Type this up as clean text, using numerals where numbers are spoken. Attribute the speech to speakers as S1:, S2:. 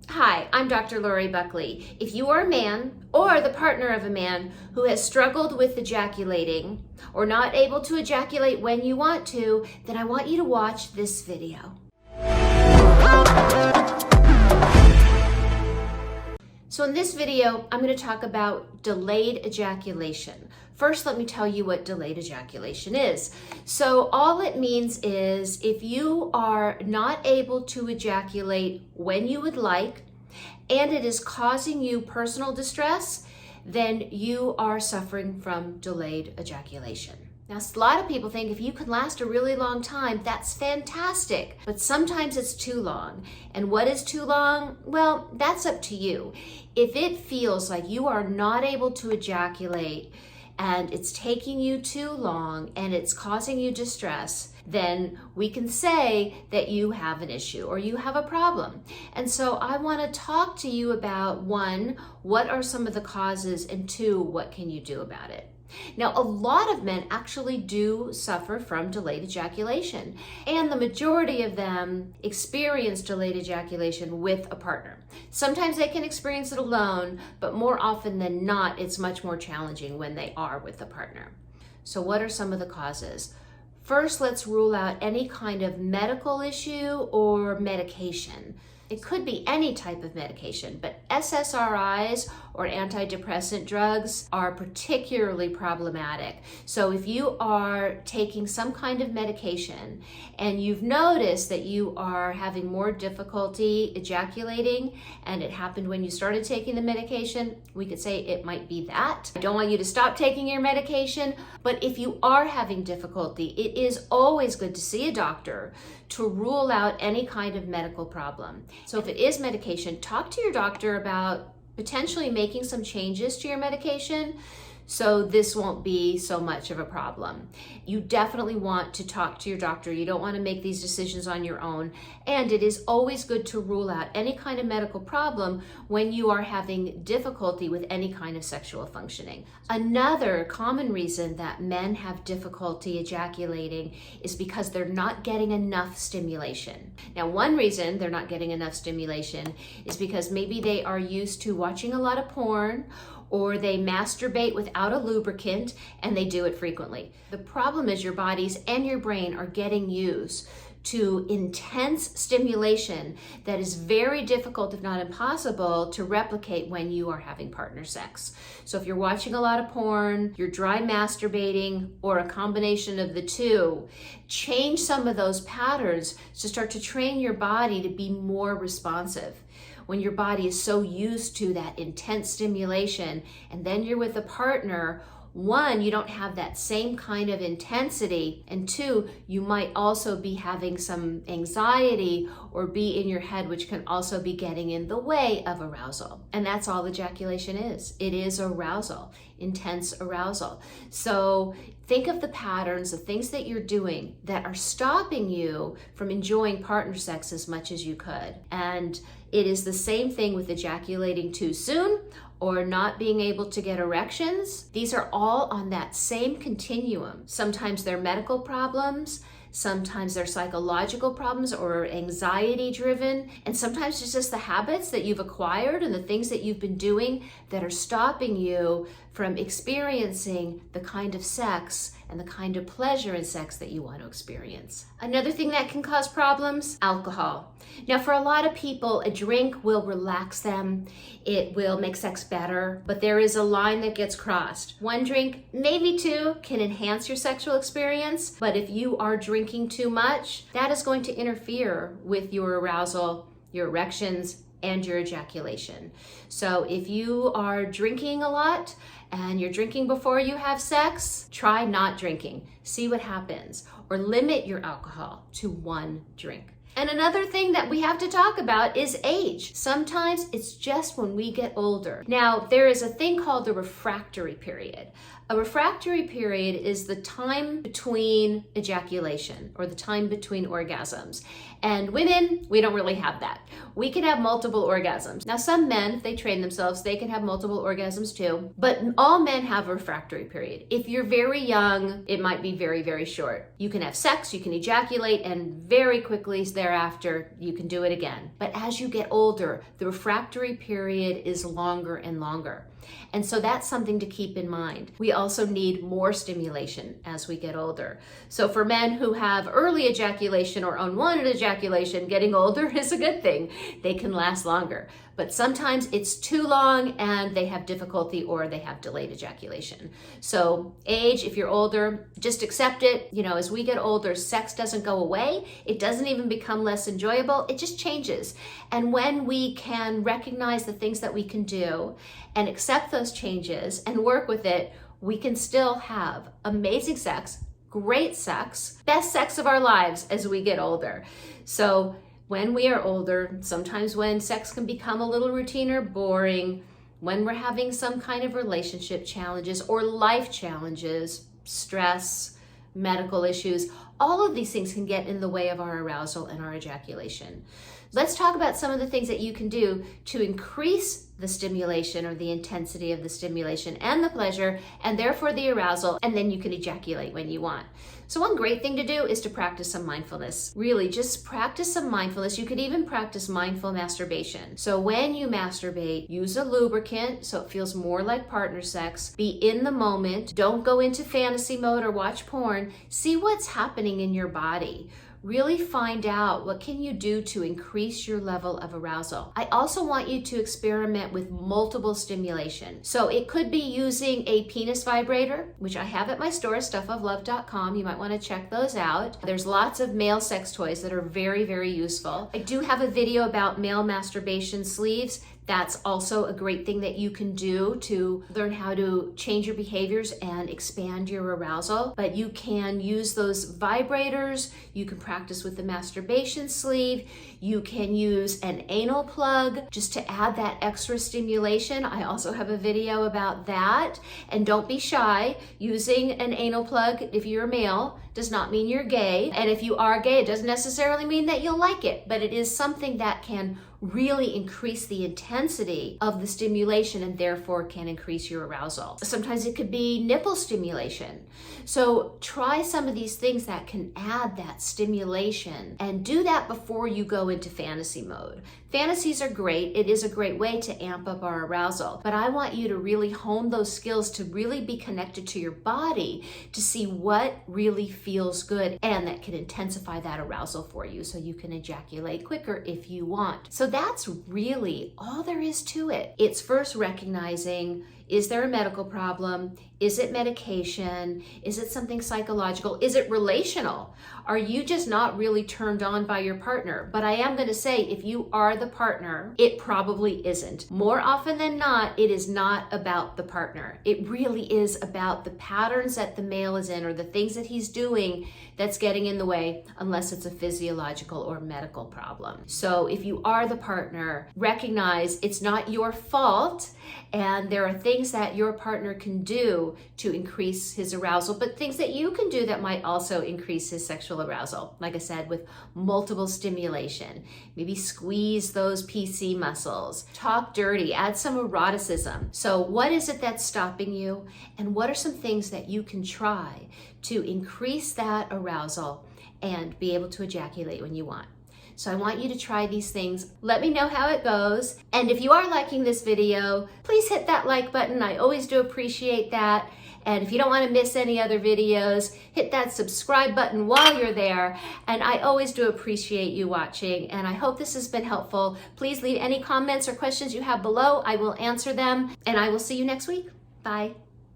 S1: Hi, I'm Dr. Lori Buckley. If you are a man or the partner of a man who has struggled with ejaculating or not able to ejaculate when you want to, then I want you to watch this video. So in this video, I'm going to talk about delayed ejaculation. First, let me tell you what delayed ejaculation is. So all it means is if you are not able to ejaculate when you would like, and it is causing you personal distress, then you are suffering from delayed ejaculation. Now, a lot of people think if you can last a really long time, that's fantastic, but sometimes it's too long. And what is too long? Well, that's up to you. If it feels like you are not able to ejaculate and it's taking you too long and it's causing you distress, then we can say that you have an issue or you have a problem. And so I want to talk to you about, one, what are some of the causes, and two, what can you do about it? Now, a lot of men actually do suffer from delayed ejaculation, and the majority of them experience delayed ejaculation with a partner. Sometimes they can experience it alone, but more often than not, it's much more challenging when they are with a partner. So what are some of the causes? First, let's rule out any kind of medical issue or medication. It could be any type of medication, but SSRIs or antidepressant drugs are particularly problematic. So if you are taking some kind of medication and you've noticed that you are having more difficulty ejaculating, and it happened when you started taking the medication, we could say it might be that. I don't want you to stop taking your medication, but if you are having difficulty, it is always good to see a doctor to rule out any kind of medical problem. So if it is medication, talk to your doctor about potentially making some changes to your medication so this won't be so much of a problem. You definitely want to talk to your doctor. You don't want to make these decisions on your own. And it is always good to rule out any kind of medical problem when you are having difficulty with any kind of sexual functioning. Another common reason that men have difficulty ejaculating is because they're not getting enough stimulation. Now, one reason they're not getting enough stimulation is because maybe they are used to watching a lot of porn, or they masturbate without a lubricant, and they do it frequently. The problem is your bodies and your brain are getting used to intense stimulation that is very difficult, if not impossible, to replicate when you are having partner sex. So if you're watching a lot of porn, you're dry masturbating, or a combination of the two, change some of those patterns to start to train your body to be more responsive. When your body is so used to that intense stimulation, and then you're with a partner, one, you don't have that same kind of intensity, and two, you might also be having some anxiety or be in your head, which can also be getting in the way of arousal. And that's all ejaculation is. It is arousal, intense arousal. So think of the patterns, the things that you're doing that are stopping you from enjoying partner sex as much as you could. And it is the same thing with ejaculating too soon or not being able to get erections. These are all on that same continuum. Sometimes they're medical problems, sometimes they're psychological problems or anxiety driven, and sometimes it's just the habits that you've acquired and the things that you've been doing that are stopping you from experiencing the kind of sex and the kind of pleasure in sex that you want to experience. Another thing that can cause problems, alcohol. Now, for a lot of people, a drink will relax them. It will make sex better, but there is a line that gets crossed. One drink, maybe two, can enhance your sexual experience, but if you are drinking too much, that is going to interfere with your arousal, your erections, and your ejaculation. So if you are drinking a lot and you're drinking before you have sex, try not drinking. See what happens, or limit your alcohol to one drink. And another thing that we have to talk about is age. Sometimes it's just when we get older. Now, there is a thing called the refractory period. A refractory period is the time between ejaculation or the time between orgasms. And women, we don't really have that. We can have multiple orgasms. Now, some men, if they train themselves, they can have multiple orgasms too, but all men have a refractory period. If you're very young, it might be very, very short. You can have sex, you can ejaculate, and very quickly thereafter, you can do it again. But as you get older, the refractory period is longer and longer. And so that's something to keep in mind. We also need more stimulation as we get older. So for men who have early ejaculation or unwanted ejaculation, getting older is a good thing. They can last longer. But sometimes it's too long and they have difficulty or they have delayed ejaculation. So age, if you're older, just accept it. You know, as we get older, sex doesn't go away. It doesn't even become less enjoyable. It just changes. And when we can recognize the things that we can do and accept those changes and work with it, we can still have amazing sex, great sex, best sex of our lives as we get older. So when we are older, sometimes when sex can become a little routine or boring, when we're having some kind of relationship challenges or life challenges, stress, medical issues, all of these things can get in the way of our arousal and our ejaculation. Let's talk about some of the things that you can do to increase the stimulation or the intensity of the stimulation and the pleasure, and therefore the arousal, and then you can ejaculate when you want. So one great thing to do is to practice some mindfulness. Really, just practice some mindfulness. You could even practice mindful masturbation. So when you masturbate, use a lubricant so it feels more like partner sex. Be in the moment. Don't go into fantasy mode or watch porn. See what's happening in your body. Really find out what can you do to increase your level of arousal. I also want you to experiment with multiple stimulation. So it could be using a penis vibrator, which I have at my store, stuffoflove.com. You might want to check those out. There's lots of male sex toys that are very, very useful. I do have a video about male masturbation sleeves. That's also a great thing that you can do to learn how to change your behaviors and expand your arousal. But you can use those vibrators, you can practice with the masturbation sleeve, you can use an anal plug just to add that extra stimulation. I also have a video about that. And don't be shy. Using an anal plug, if you're a male, does not mean you're gay. And if you are gay, it doesn't necessarily mean that you'll like it, but it is something that can really increase the intensity of the stimulation and therefore can increase your arousal. Sometimes it could be nipple stimulation. So try some of these things that can add that stimulation and do that before you go into fantasy mode. Fantasies are great. It is a great way to amp up our arousal, but I want you to really hone those skills to really be connected to your body to see what really feels good and that can intensify that arousal for you so you can ejaculate quicker if you want. So that's really all there is to it. It's first recognizing, is there a medical problem? Is it medication? Is it something psychological? Is it relational? Are you just not really turned on by your partner? But I am going to say, if you are the partner, it probably isn't. More often than not, it is not about the partner. It really is about the patterns that the male is in or the things that he's doing that's getting in the way, unless it's a physiological or medical problem. So if you are the partner, recognize it's not your fault, and there are things that your partner can do to increase his arousal, but things that you can do that might also increase his sexual arousal. Like I said, with multiple stimulation, maybe squeeze those PC muscles, talk dirty, add some eroticism. So what is it that's stopping you? And what are some things that you can try to increase that arousal and be able to ejaculate when you want? So I want you to try these things. Let me know how it goes. And if you are liking this video, please hit that like button. I always do appreciate that. And if you don't want to miss any other videos, hit that subscribe button while you're there. And I always do appreciate you watching. And I hope this has been helpful. Please leave any comments or questions you have below. I will answer them. And I will see you next week. Bye.